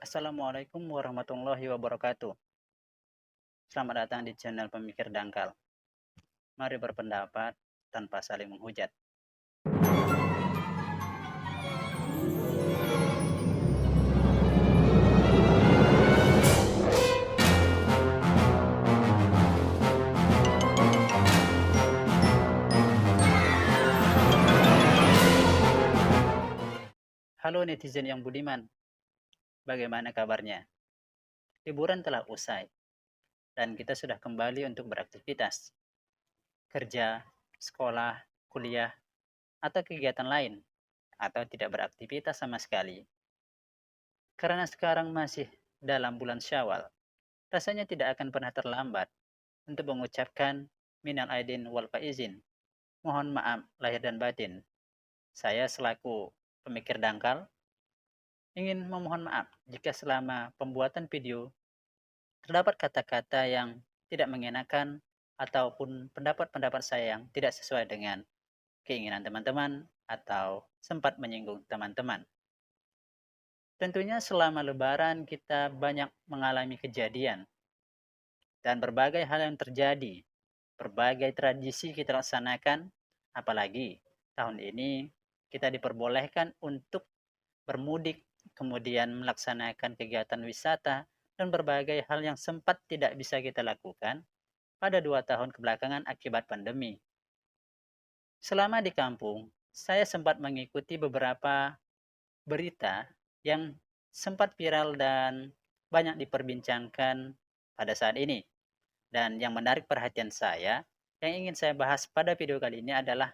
Assalamualaikum warahmatullahi wabarakatuh. Selamat datang di channel Pemikir Dangkal. Mari berpendapat tanpa saling menghujat. Halo netizen yang budiman, bagaimana kabarnya? Liburan telah usai dan kita sudah kembali untuk beraktivitas, kerja, sekolah, kuliah, atau kegiatan lain, atau tidak beraktivitas sama sekali. Karena sekarang masih dalam bulan Syawal, rasanya tidak akan pernah terlambat untuk mengucapkan minal aidin wal faizin. Mohon maaf lahir dan batin. Saya selaku pemikir dangkal ingin memohon maaf jika selama pembuatan video terdapat kata-kata yang tidak mengenakan ataupun pendapat-pendapat saya yang tidak sesuai dengan keinginan teman-teman atau sempat menyinggung teman-teman. Tentunya selama lebaran kita banyak mengalami kejadian dan berbagai hal yang terjadi, berbagai tradisi kita laksanakan, apalagi tahun ini kita diperbolehkan untuk bermudik, kemudian melaksanakan kegiatan wisata, dan berbagai hal yang sempat tidak bisa kita lakukan pada 2 tahun kebelakangan akibat pandemi. Selama di kampung, saya sempat mengikuti beberapa berita yang sempat viral dan banyak diperbincangkan pada saat ini. Dan yang menarik perhatian saya, yang ingin saya bahas pada video kali ini adalah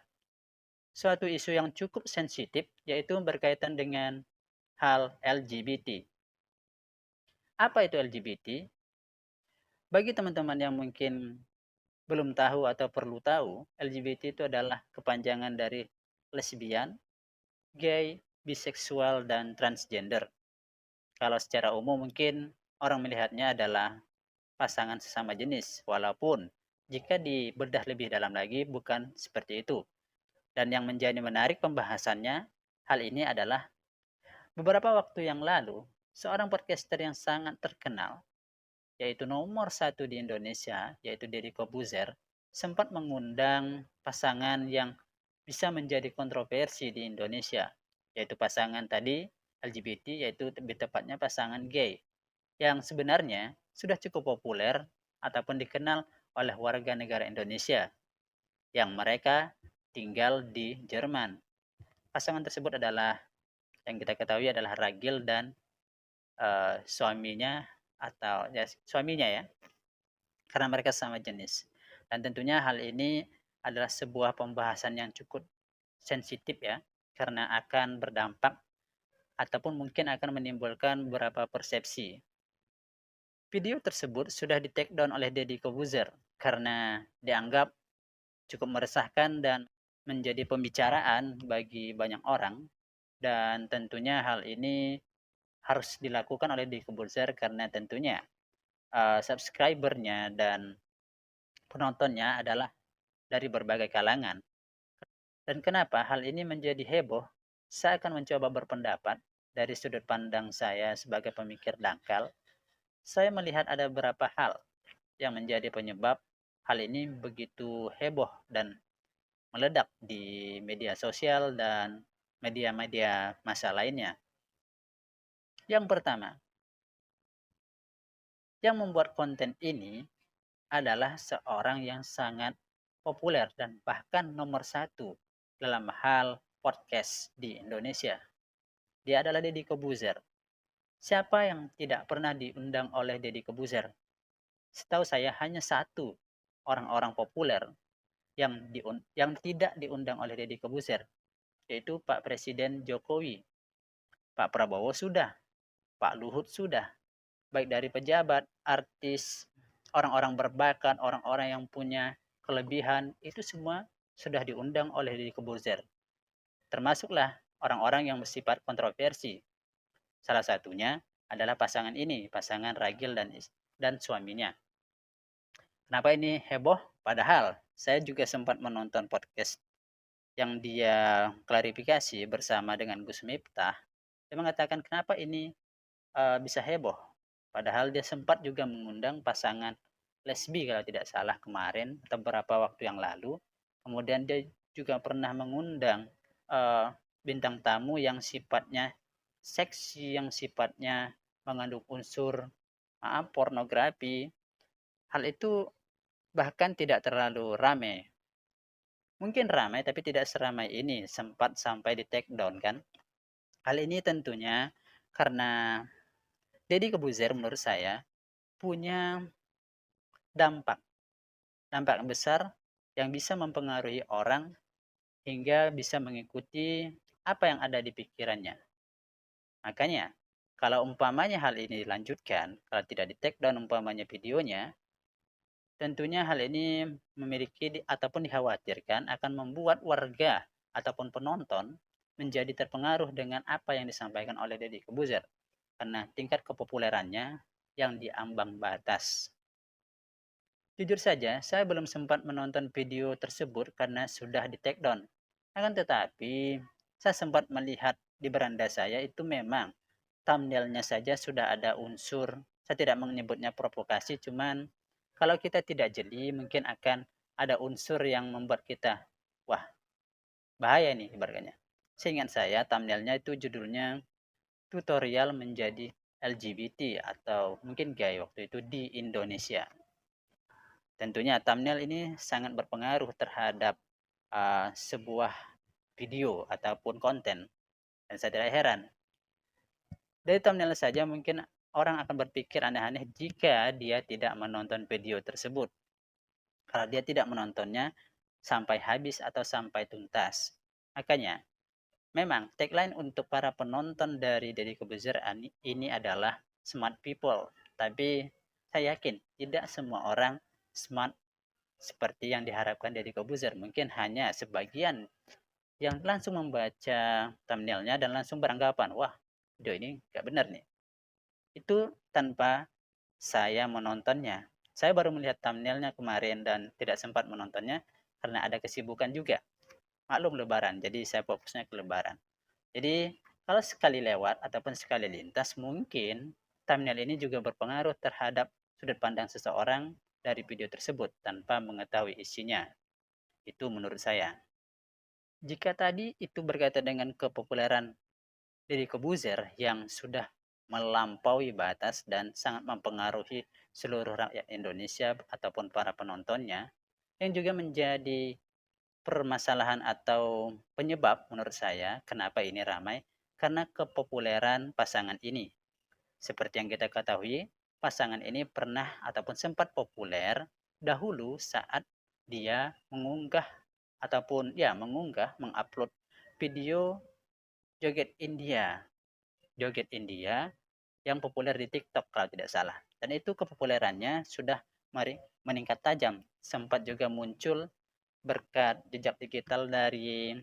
suatu isu yang cukup sensitif, yaitu berkaitan dengan hal LGBT. Apa itu LGBT? Bagi teman-teman yang mungkin belum tahu atau perlu tahu, LGBT itu adalah kepanjangan dari lesbian, gay, biseksual, dan transgender. Kalau secara umum mungkin orang melihatnya adalah pasangan sesama jenis, walaupun jika dibedah lebih dalam lagi bukan seperti itu. Dan yang menjadi menarik pembahasannya, hal ini adalah beberapa waktu yang lalu, seorang podcaster yang sangat terkenal yaitu nomor satu di Indonesia, yaitu Deddy Kobuzer, sempat mengundang pasangan yang bisa menjadi kontroversi di Indonesia, yaitu pasangan tadi LGBT, yaitu lebih tepatnya pasangan gay, yang sebenarnya sudah cukup populer ataupun dikenal oleh warga negara Indonesia, yang mereka tinggal di Jerman. Pasangan tersebut adalah yang kita ketahui adalah Ragil dan suaminya atau ya suaminya ya, karena mereka sama jenis. Dan tentunya hal ini adalah sebuah pembahasan yang cukup sensitif ya, karena akan berdampak ataupun mungkin akan menimbulkan beberapa persepsi. Video tersebut sudah di take down oleh Deddy Kobuzer karena dianggap cukup meresahkan dan menjadi pembicaraan bagi banyak orang, dan tentunya hal ini harus dilakukan oleh Deddy Kobuzer karena tentunya subscribernya dan penontonnya adalah dari berbagai kalangan. Dan kenapa hal ini menjadi heboh? Saya akan mencoba berpendapat dari sudut pandang saya sebagai pemikir dangkal. Saya melihat ada beberapa hal yang menjadi penyebab hal ini begitu heboh dan meledak di media sosial dan media-media massa lainnya. Yang pertama, yang membuat konten ini adalah seorang yang sangat populer dan bahkan nomor satu dalam hal podcast di Indonesia. Dia adalah Deddy Kobuzer. Siapa yang tidak pernah diundang oleh Deddy Kobuzer? Setahu saya hanya satu orang-orang populer yang tidak diundang oleh Deddy Kobuzer, yaitu Pak Presiden Jokowi. Pak Prabowo sudah, Pak Luhut sudah, baik dari pejabat, artis, orang-orang berbakat, orang-orang yang punya kelebihan, itu semua sudah diundang oleh Deddy Kobuzer. Termasuklah orang-orang yang bersifat kontroversi. Salah satunya adalah pasangan ini, pasangan Ragil dan suaminya. Kenapa ini heboh? Padahal saya juga sempat menonton podcast yang dia klarifikasi bersama dengan Gus Miftah. Dia mengatakan kenapa ini bisa heboh. Padahal dia sempat juga mengundang pasangan lesbi kalau tidak salah kemarin atau beberapa waktu yang lalu. Kemudian dia juga pernah mengundang uh, bintang tamu yang sifatnya seksi, yang sifatnya mengandung unsur pornografi. Hal itu bahkan tidak terlalu ramai. Mungkin ramai tapi tidak seramai ini, sempat sampai di take down kan. Hal ini tentunya karena Deddy Corbuzier menurut saya punya dampak dampak besar yang bisa mempengaruhi orang hingga bisa mengikuti apa yang ada di pikirannya. Makanya, kalau umpamanya hal ini dilanjutkan, kalau tidak di take down umpamanya videonya, tentunya hal ini memiliki ataupun dikhawatirkan akan membuat warga ataupun penonton menjadi terpengaruh dengan apa yang disampaikan oleh Deddy Corbuzier karena tingkat kepopulerannya yang diambang batas. Jujur saja, saya belum sempat menonton video tersebut karena sudah di take down. Akan tetapi, saya sempat melihat di beranda saya itu memang thumbnailnya saja sudah ada unsur, saya tidak menyebutnya provokasi, cuman kalau kita tidak jeli mungkin akan ada unsur yang membuat kita, wah bahaya nih ibaratnya. Seingat saya thumbnailnya itu judulnya tutorial menjadi LGBT atau mungkin gay waktu itu di Indonesia. Tentunya thumbnail ini sangat berpengaruh terhadap sebuah video ataupun konten. Dan saya tidak heran. Dari thumbnail saja mungkin orang akan berpikir aneh-aneh jika dia tidak menonton video tersebut. Kalau dia tidak menontonnya sampai habis atau sampai tuntas. Makanya, memang tagline untuk para penonton dari Deddy Corbuzier ini adalah smart people. Tapi saya yakin tidak semua orang smart seperti yang diharapkan Deddy Corbuzier. Mungkin hanya sebagian yang langsung membaca thumbnailnya dan langsung beranggapan, wah video ini gak benar nih. Itu tanpa saya menontonnya. Saya baru melihat thumbnailnya kemarin dan tidak sempat menontonnya karena ada kesibukan juga. Maklum lebaran, jadi saya fokusnya ke lebaran. Jadi kalau sekali lewat ataupun sekali lintas mungkin thumbnail ini juga berpengaruh terhadap sudut pandang seseorang dari video tersebut tanpa mengetahui isinya. Itu menurut saya. Jika tadi itu berkaitan dengan kepopuleran Deddy Corbuzier yang sudah melampaui batas dan sangat mempengaruhi seluruh rakyat Indonesia ataupun para penontonnya, yang juga menjadi permasalahan atau penyebab menurut saya kenapa ini ramai, karena kepopuleran pasangan ini. Seperti yang kita ketahui, pasangan ini pernah ataupun sempat populer dahulu saat dia mengunggah ataupun ya mengupload video joget India. Joget India yang populer di TikTok kalau tidak salah. Dan itu kepopulerannya sudah meningkat tajam. Sempat juga muncul berkat jejak digital dari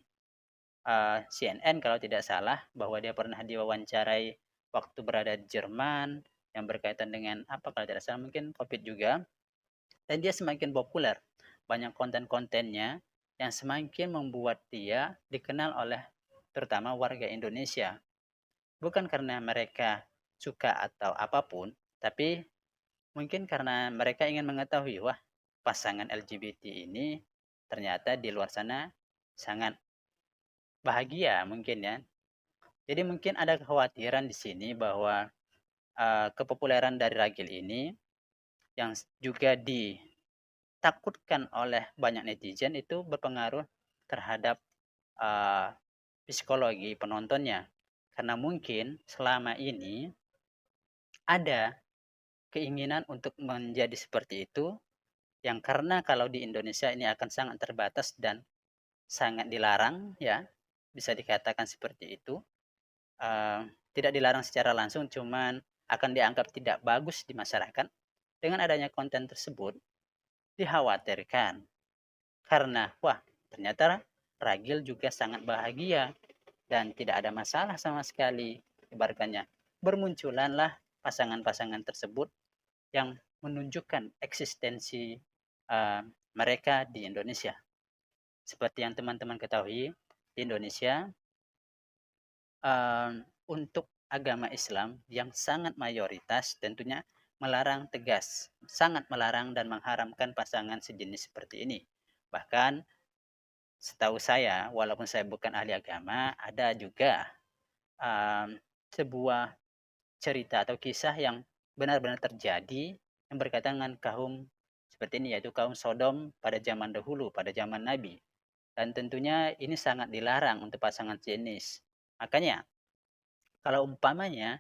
CNN kalau tidak salah bahwa dia pernah diwawancarai waktu berada di Jerman yang berkaitan dengan apa kalau tidak salah mungkin COVID juga. Dan dia semakin populer. Banyak konten-kontennya yang semakin membuat dia dikenal oleh terutama warga Indonesia. Bukan karena mereka suka atau apapun, tapi mungkin karena mereka ingin mengetahui, wah pasangan LGBT ini ternyata di luar sana sangat bahagia mungkin ya. Jadi mungkin ada kekhawatiran di sini bahwa kepopuleran dari ragil ini yang juga ditakutkan oleh banyak netizen itu berpengaruh terhadap uh, psikologi penontonnya. Karena mungkin selama ini ada keinginan untuk menjadi seperti itu yang karena kalau di Indonesia ini akan sangat terbatas dan sangat dilarang ya bisa dikatakan seperti itu tidak dilarang secara langsung cuman akan dianggap tidak bagus di masyarakat dengan adanya konten tersebut dikhawatirkan karena wah ternyata ragil juga sangat bahagia dan tidak ada masalah sama sekali ibaratnya bermunculanlah pasangan-pasangan tersebut yang menunjukkan eksistensi mereka di Indonesia. Seperti yang teman-teman ketahui, di Indonesia untuk agama Islam yang sangat mayoritas tentunya melarang tegas, sangat melarang dan mengharamkan pasangan sejenis seperti ini. Bahkan setahu saya, walaupun saya bukan ahli agama, ada juga um, sebuah cerita atau kisah yang benar-benar terjadi yang berkaitan dengan kaum seperti ini, yaitu kaum Sodom pada zaman dahulu, pada zaman Nabi. Dan tentunya ini sangat dilarang untuk pasangan jenis. Makanya, kalau umpamanya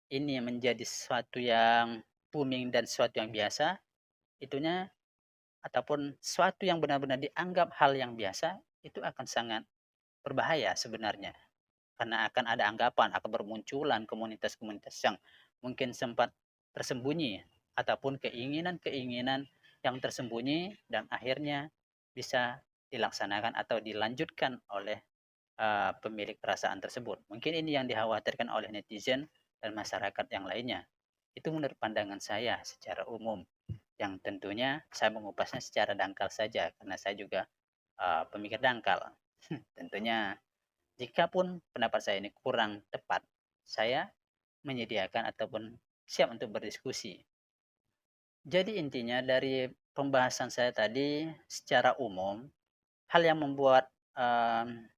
ini menjadi sesuatu yang booming dan sesuatu yang biasa, itunya ataupun sesuatu yang benar-benar dianggap hal yang biasa, itu akan sangat berbahaya sebenarnya. Karena akan ada anggapan, akan bermunculan komunitas-komunitas yang mungkin sempat tersembunyi, ataupun keinginan-keinginan yang tersembunyi dan akhirnya bisa dilaksanakan atau dilanjutkan oleh pemilik perasaan tersebut. Mungkin ini yang dikhawatirkan oleh netizen dan masyarakat yang lainnya. Itu menurut pandangan saya secara umum, yang tentunya saya mengupasnya secara dangkal saja karena saya juga pemikir dangkal. Tentunya jikapun pendapat saya ini kurang tepat, saya menyediakan ataupun siap untuk berdiskusi. Jadi intinya dari pembahasan saya tadi secara umum, hal yang membuat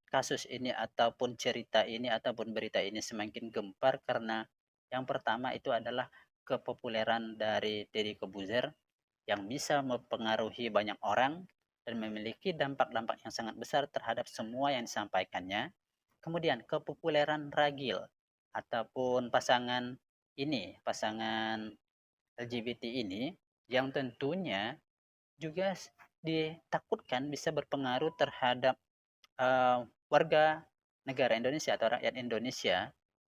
kasus ini ataupun cerita ini ataupun berita ini semakin gempar karena yang pertama itu adalah kepopuleran dari Deddy Corbuzier yang bisa mempengaruhi banyak orang dan memiliki dampak-dampak yang sangat besar terhadap semua yang disampaikannya. Kemudian kepopuleran ragil ataupun pasangan LGBT ini yang tentunya juga ditakutkan bisa berpengaruh terhadap warga negara Indonesia atau rakyat Indonesia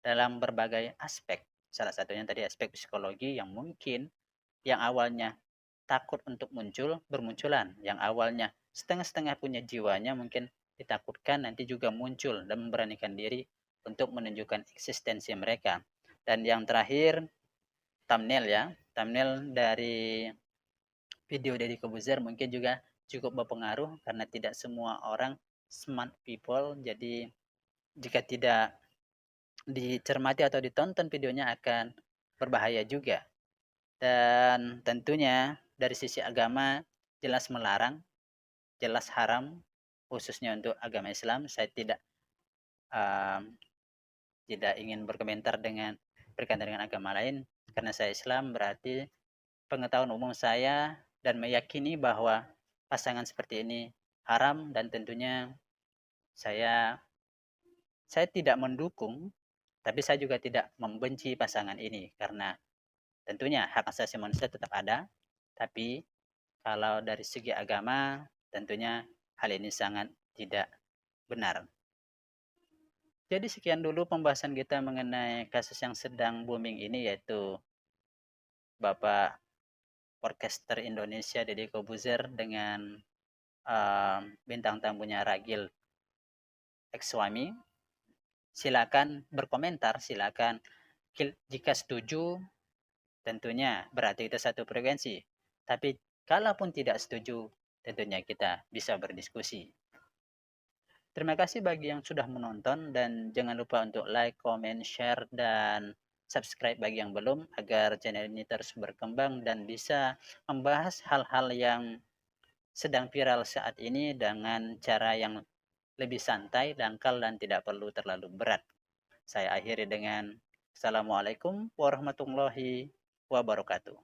dalam berbagai aspek. Salah satunya tadi aspek psikologi yang mungkin yang awalnya takut untuk muncul, bermunculan. Yang awalnya setengah-setengah punya jiwanya mungkin ditakutkan nanti juga muncul dan memberanikan diri untuk menunjukkan eksistensi mereka. Dan yang terakhir, thumbnail ya. Thumbnail dari video dari Corbuzier mungkin juga cukup berpengaruh karena tidak semua orang smart people. Jadi jika tidak dicermati atau ditonton videonya akan berbahaya juga. Dan tentunya dari sisi agama jelas melarang, jelas haram, khususnya untuk agama Islam. Saya um, tidak ingin berkomentar berkaitan dengan agama lain, karena saya Islam berarti pengetahuan umum saya dan meyakini bahwa pasangan seperti ini haram dan tentunya saya saya tidak mendukung, tapi saya juga tidak membenci pasangan ini karena tentunya hak asasi manusia tetap ada, tapi kalau dari segi agama, tentunya hal ini sangat tidak benar. Jadi sekian dulu pembahasan kita mengenai kasus yang sedang booming ini, yaitu Bapak podcaster Indonesia Deddy Corbuzier dengan bintang tamunya Ragil ex-suami. Silakan berkomentar, silakan jika setuju tentunya berarti itu satu frekuensi. Tapi kalaupun tidak setuju, tentunya kita bisa berdiskusi. Terima kasih bagi yang sudah menonton dan jangan lupa untuk like, comment, share, dan subscribe bagi yang belum agar channel ini terus berkembang dan bisa membahas hal-hal yang sedang viral saat ini dengan cara yang lebih santai, dangkal, dan tidak perlu terlalu berat. Saya akhiri dengan Assalamualaikum warahmatullahi wabarakatuh.